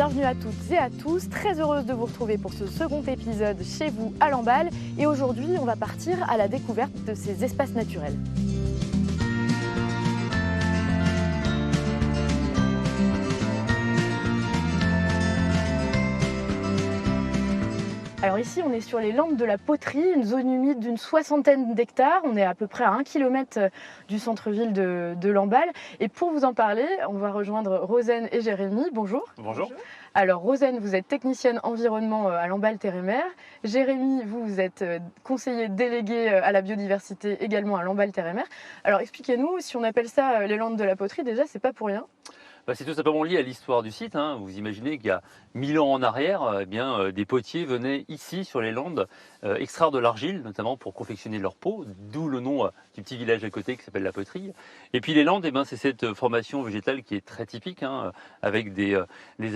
bienvenue à toutes et à tous. Très heureuse de vous retrouver pour ce second épisode chez vous à Lamballe. Et aujourd'hui, on va partir à la découverte de ces espaces naturels. Alors ici, on est sur les Landes de la Poterie, une zone humide d'une 60aine d'hectares. On est à peu près à 1 km du centre-ville de Lamballe. Et pour vous en parler, on va rejoindre Rosen et Jérémy. Bonjour. Bonjour. Alors Rosen, vous êtes technicienne environnement à Lamballe Terre et Mer. Jérémy, vous êtes conseiller délégué à la biodiversité également à Lamballe Terre et Mer. Alors expliquez-nous, si on appelle ça les Landes de la Poterie, déjà, c'est pas pour rien. C'est tout simplement lié à l'histoire du site. Vous imaginez qu'il y a 1000 ans en arrière, des potiers venaient ici sur les Landes extraire de l'argile, notamment pour confectionner leur peau, d'où le nom du petit village à côté qui s'appelle la Poterie. Et puis les Landes, c'est cette formation végétale qui est très typique, avec des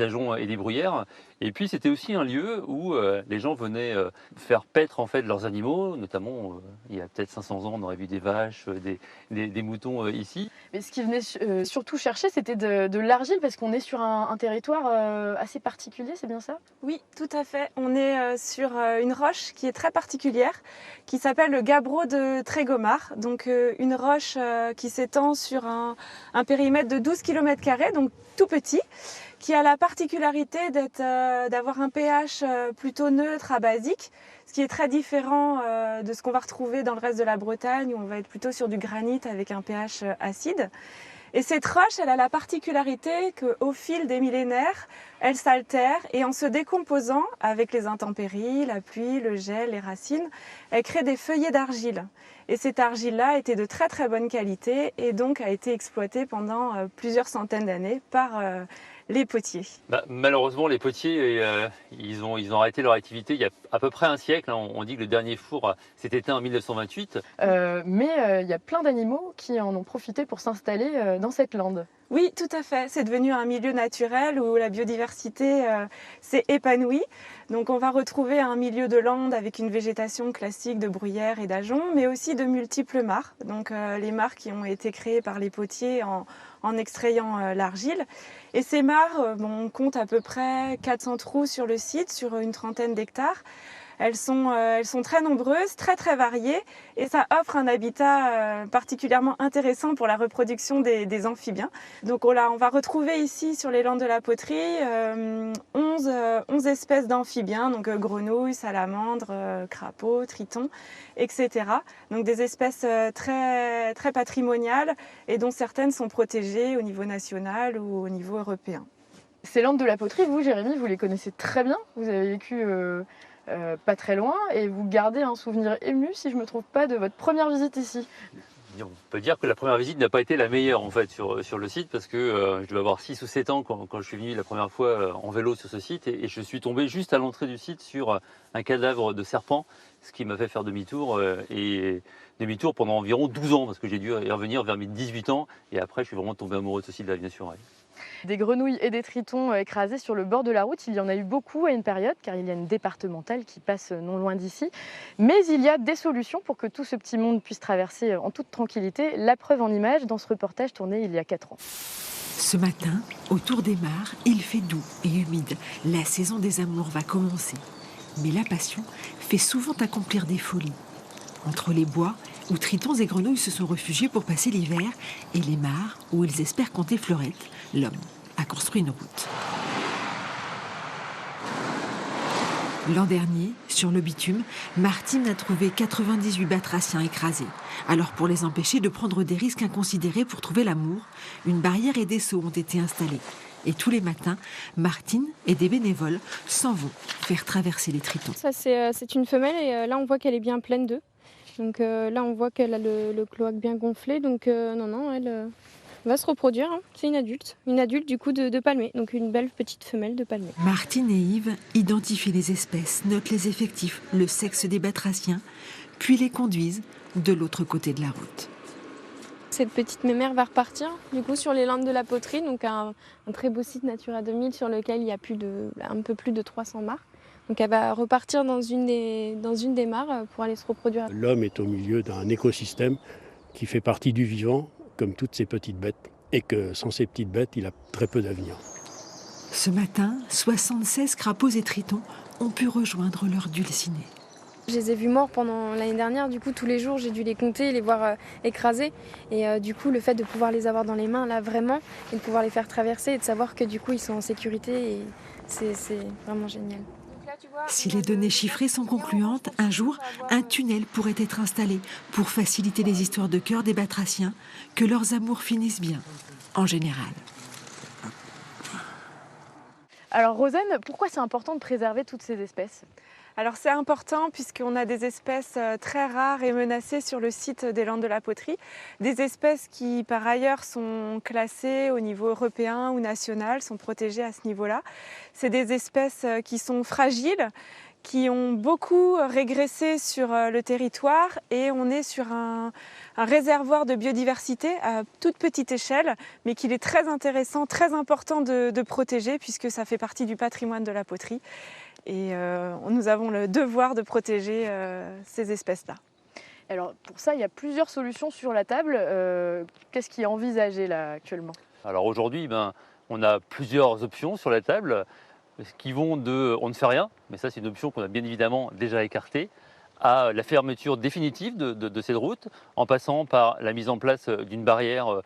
ajoncs et des bruyères. Et puis c'était aussi un lieu où les gens venaient faire paître en fait leurs animaux, notamment il y a peut-être 500 ans, on aurait vu des vaches, des moutons ici. Mais ce qu'ils venaient surtout chercher, c'était de l'argile, parce qu'on est sur un territoire assez particulier, c'est bien ça? Oui, tout à fait. On est sur une roche qui est très particulière, qui s'appelle le gabbro de Trégomar. Donc une roche qui s'étend sur un périmètre de 12 km², donc tout petit, qui a la particularité d'avoir un pH plutôt neutre à basique, ce qui est très différent de ce qu'on va retrouver dans le reste de la Bretagne, où on va être plutôt sur du granit avec un pH acide. Et cette roche, elle a la particularité qu'au fil des millénaires, elle s'altère et en se décomposant avec les intempéries, la pluie, le gel, les racines, elle crée des feuillets d'argile. Et cette argile-là était de très très bonne qualité et donc a été exploitée pendant plusieurs centaines d'années par les potiers. Malheureusement, les potiers, ils ont arrêté leur activité il y a à peu près un siècle. On dit que le dernier four s'est éteint en 1928. Mais il y a plein d'animaux qui en ont profité pour s'installer dans cette lande. Oui, tout à fait. C'est devenu un milieu naturel où la biodiversité s'est épanouie. Donc on va retrouver un milieu de lande avec une végétation classique de bruyères et d'ajoncs, mais aussi de multiples mares. Donc les mares qui ont été créées par les potiers en extrayant l'argile. Et ces mares, on compte à peu près 400 trous sur le site, sur une trentaine d'hectares. Elles sont très nombreuses, très très variées, et ça offre un habitat particulièrement intéressant pour la reproduction des amphibiens. Donc on va retrouver ici sur les Landes de la Poterie 11 espèces d'amphibiens, donc grenouilles, salamandres, crapauds, tritons, etc. Donc des espèces très, très patrimoniales et dont certaines sont protégées au niveau national ou au niveau européen. Ces Landes de la Poterie, vous Jérémy, vous les connaissez très bien, vous avez vécu pas très loin et vous gardez un souvenir ému, si je ne me trompe pas, de votre première visite ici. On peut dire que la première visite n'a pas été la meilleure en fait sur le site, parce que je devais avoir 6 ou 7 ans quand je suis venu la première fois en vélo sur ce site, et je suis tombé juste à l'entrée du site sur un cadavre de serpent, ce qui m'a fait faire demi-tour pendant environ 12 ans, parce que j'ai dû y revenir vers mes 18 ans, et après je suis vraiment tombé amoureux de ce site-là, bien sûr. Ouais. Des grenouilles et des tritons écrasés sur le bord de la route, il y en a eu beaucoup à une période, car il y a une départementale qui passe non loin d'ici. Mais il y a des solutions pour que tout ce petit monde puisse traverser en toute tranquillité. La preuve en images dans ce reportage tourné il y a 4 ans. Ce matin, autour des mares, il fait doux et humide. La saison des amours va commencer. Mais la passion fait souvent accomplir des folies. Entre les bois, où tritons et grenouilles se sont réfugiés pour passer l'hiver, et les mares, où ils espèrent compter fleurettes, l'homme a construit une route. L'an dernier, sur le bitume, Martine a trouvé 98 batraciens écrasés. Alors pour les empêcher de prendre des risques inconsidérés pour trouver l'amour, une barrière et des seaux ont été installés. Et tous les matins, Martine et des bénévoles s'en vont faire traverser les tritons. Ça c'est une femelle et là on voit qu'elle est bien pleine d'œufs. Donc là on voit qu'elle a le cloaque bien gonflé, donc non, elle va se reproduire. C'est une adulte du coup de palmier, donc une belle petite femelle de palmier. Martine et Yves identifient les espèces, notent les effectifs, le sexe des batraciens, puis les conduisent de l'autre côté de la route. Cette petite mémère va repartir du coup sur les Landes de la Poterie, donc un très beau site Natura 2000 sur lequel il y a un peu plus de 300 mares. Donc elle va repartir dans une des mares pour aller se reproduire. L'homme est au milieu d'un écosystème qui fait partie du vivant, comme toutes ces petites bêtes, et que sans ces petites bêtes, il a très peu d'avenir. Ce matin, 76 crapauds et tritons ont pu rejoindre leur dulcinée. Je les ai vus morts pendant l'année dernière, du coup tous les jours j'ai dû les compter, les voir écrasés. Et du coup le fait de pouvoir les avoir dans les mains là vraiment, et de pouvoir les faire traverser et de savoir que du coup ils sont en sécurité, et c'est vraiment génial. Si les données chiffrées sont concluantes, un jour, un tunnel pourrait être installé pour faciliter les histoires de cœur des batraciens, que leurs amours finissent bien, en général. Alors Rosen, pourquoi c'est important de préserver toutes ces espèces? Alors c'est important puisqu'on a des espèces très rares et menacées sur le site des Landes de la Poterie. Des espèces qui par ailleurs sont classées au niveau européen ou national, sont protégées à ce niveau-là. C'est des espèces qui sont fragiles, qui ont beaucoup régressé sur le territoire, et on est sur un réservoir de biodiversité à toute petite échelle, mais qu'il est très intéressant, très important de protéger puisque ça fait partie du patrimoine de la poterie. Et nous avons le devoir de protéger ces espèces-là. Alors pour ça, il y a plusieurs solutions sur la table. Qu'est-ce qui est envisagé là actuellement? Alors aujourd'hui, on a plusieurs options sur la table qui vont de on ne fait rien, mais ça c'est une option qu'on a bien évidemment déjà écartée, à la fermeture définitive de cette route, en passant par la mise en place d'une barrière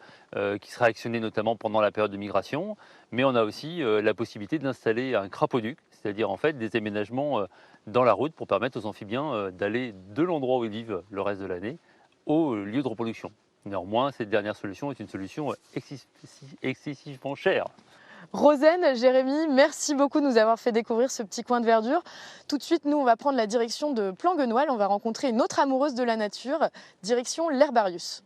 qui sera actionnée notamment pendant la période de migration. Mais on a aussi la possibilité d'installer un crapauduc, c'est-à-dire en fait des aménagements dans la route pour permettre aux amphibiens d'aller de l'endroit où ils vivent le reste de l'année au lieu de reproduction. Néanmoins, cette dernière solution est une solution excessivement chère. Rosen, Jérémy, merci beaucoup de nous avoir fait découvrir ce petit coin de verdure. Tout de suite, nous, on va prendre la direction de Planguenoil. On va rencontrer une autre amoureuse de la nature, direction l'Herbarius.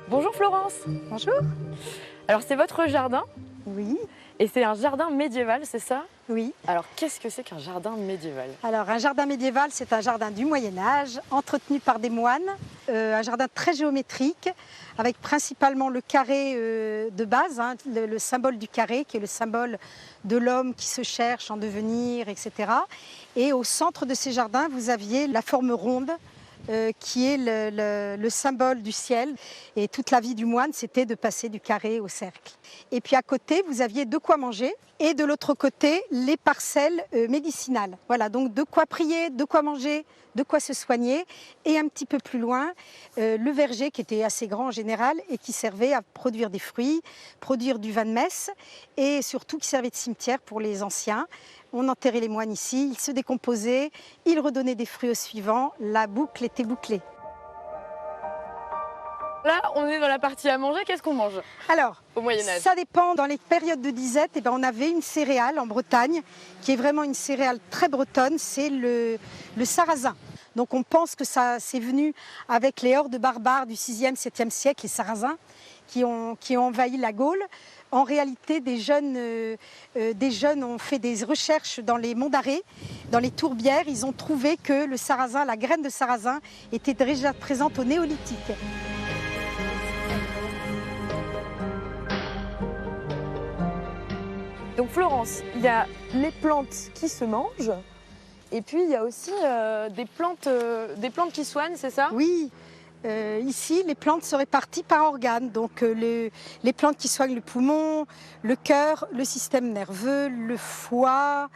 Bonjour Florence. Bonjour. Alors c'est votre jardin Oui, et c'est un jardin médiéval, c'est ça? oui. Alors qu'est-ce que c'est qu'un jardin médiéval? Alors un jardin médiéval, c'est un jardin du Moyen-Âge, entretenu par des moines, un jardin très géométrique, avec principalement le carré de base, le symbole du carré, qui est le symbole de l'homme qui se cherche en devenir, etc. Et au centre de ces jardins, vous aviez la forme ronde, qui est le symbole du ciel. Et toute la vie du moine, c'était de passer du carré au cercle. Et puis à côté, vous aviez de quoi manger. Et de l'autre côté, les parcelles médicinales. Voilà, donc de quoi prier, de quoi manger, de quoi se soigner. Et un petit peu plus loin, le verger qui était assez grand en général et qui servait à produire des fruits, produire du vin de messe et surtout qui servait de cimetière pour les anciens. On enterrait les moines ici, ils se décomposaient, ils redonnaient des fruits aux suivants, la boucle était bouclée. Là, on est dans la partie à manger. Qu'est-ce qu'on mange Alors, au Moyen-Âge? ça dépend. Dans les périodes de disette, on avait une céréale en Bretagne, qui est vraiment une céréale très bretonne, c'est le sarrasin. Donc on pense que ça c'est venu avec les hordes barbares du 6e, 7e siècle, les Sarrasins, qui ont envahi la Gaule. En réalité, des jeunes ont fait des recherches dans les monts d'Arrée, dans les tourbières. Ils ont trouvé que le sarrasin, la graine de sarrasin, était déjà présente au néolithique. Donc Florence, il y a les plantes qui se mangent et puis il y a aussi des plantes qui soignent, c'est ça? Oui, ici les plantes se répartissent par organes. Donc les plantes qui soignent le poumon, le cœur, le système nerveux, le foie,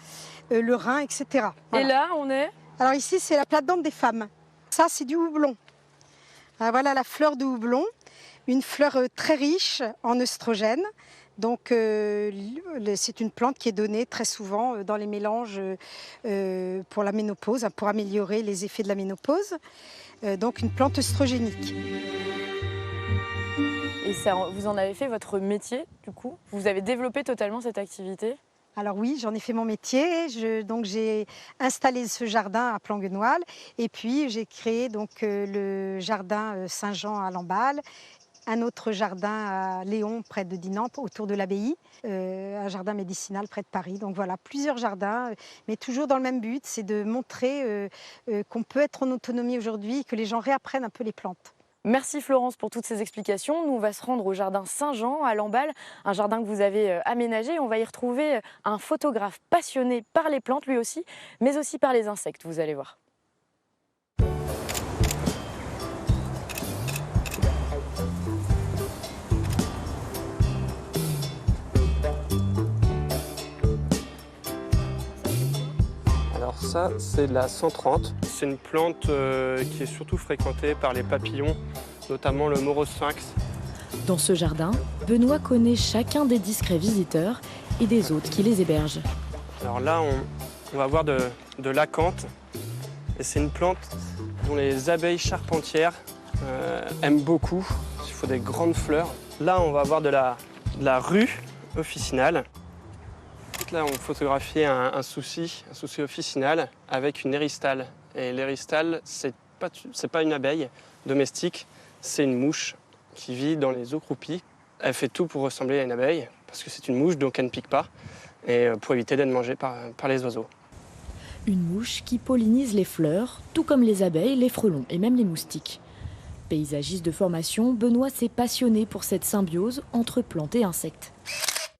le rein, etc. Voilà. Et là, on est? Alors ici, c'est la plate-dente des femmes. Ça, c'est du houblon. Alors, voilà la fleur de houblon, une fleur très riche en œstrogènes. Donc c'est une plante qui est donnée très souvent dans les mélanges pour la ménopause, pour améliorer les effets de la ménopause. Donc une plante œstrogénique. Et ça, vous en avez fait votre métier, du coup? Vous avez développé totalement cette activité? Alors oui, j'en ai fait mon métier. Donc j'ai installé ce jardin à Planguenoil et puis j'ai créé donc le jardin Saint-Jean à Lamballe. Un autre jardin à Léon, près de Dinan, autour de l'abbaye, un jardin médicinal près de Paris. Donc voilà, plusieurs jardins, mais toujours dans le même but, c'est de montrer qu'on peut être en autonomie aujourd'hui et que les gens réapprennent un peu les plantes. Merci Florence pour toutes ces explications. Nous, on va se rendre au jardin Saint-Jean à Lamballe, un jardin que vous avez aménagé. On va y retrouver un photographe passionné par les plantes lui aussi, mais aussi par les insectes, vous allez voir. Alors ça, c'est la 130. C'est une plante qui est surtout fréquentée par les papillons, notamment le morosphinx. Dans ce jardin, Benoît connaît chacun des discrets visiteurs et des hôtes qui les hébergent. Alors là, on va voir de l'acanthe. Et c'est une plante dont les abeilles charpentières aiment beaucoup. Il faut des grandes fleurs. Là, on va avoir de la rue officinale. Là, on photographiait un souci officinal avec une éristale. Et l'éristale, c'est pas une abeille domestique, c'est une mouche qui vit dans les eaux croupies. Elle fait tout pour ressembler à une abeille, parce que c'est une mouche, donc elle ne pique pas, et pour éviter d'être mangée par les oiseaux. Une mouche qui pollinise les fleurs, tout comme les abeilles, les frelons et même les moustiques. Paysagiste de formation, Benoît s'est passionné pour cette symbiose entre plantes et insectes.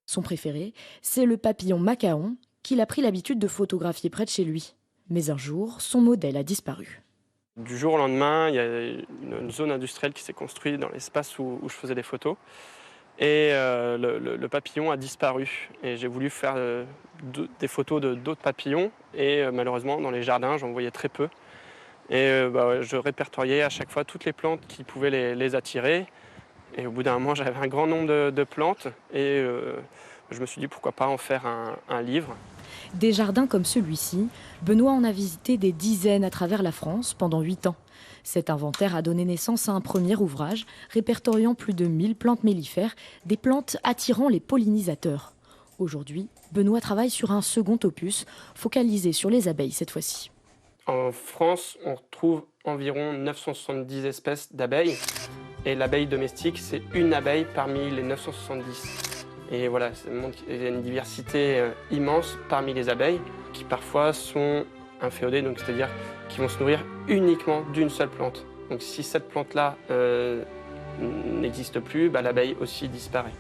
Son préféré, c'est le papillon macaon, qu'il a pris l'habitude de photographier près de chez lui. Mais un jour, son modèle a disparu. Du jour au lendemain, il y a une zone industrielle qui s'est construite dans l'espace où je faisais des photos. Et le papillon a disparu. Et j'ai voulu faire des photos d'autres papillons. Et malheureusement, dans les jardins, j'en voyais très peu. Et je répertoriais à chaque fois toutes les plantes qui pouvaient les attirer. Et au bout d'un moment, j'avais un grand nombre de plantes. Et je me suis dit, pourquoi pas en faire un livre. Des jardins comme celui-ci, Benoît en a visité des dizaines à travers la France pendant 8 ans. Cet inventaire a donné naissance à un premier ouvrage répertoriant plus de 1000 plantes mellifères, des plantes attirant les pollinisateurs. Aujourd'hui, Benoît travaille sur un second opus, focalisé sur les abeilles cette fois-ci. En France, on retrouve environ 970 espèces d'abeilles. Et l'abeille domestique, c'est une abeille parmi les 970. Et voilà, ça montre qu'il y a une diversité immense parmi les abeilles qui parfois sont inféodées, donc c'est-à-dire qui vont se nourrir uniquement d'une seule plante. Donc si cette plante-là n'existe plus, l'abeille aussi disparaît.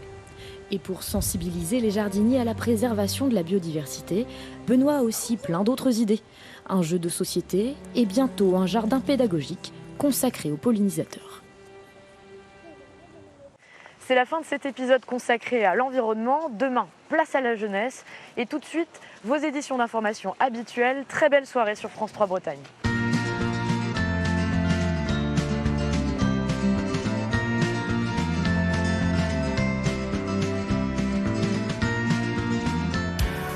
Et pour sensibiliser les jardiniers à la préservation de la biodiversité, Benoît a aussi plein d'autres idées. Un jeu de société et bientôt un jardin pédagogique consacré aux pollinisateurs. C'est la fin de cet épisode consacré à l'environnement. Demain, place à la jeunesse. Et tout de suite, vos éditions d'information habituelles. Très belle soirée sur France 3 Bretagne.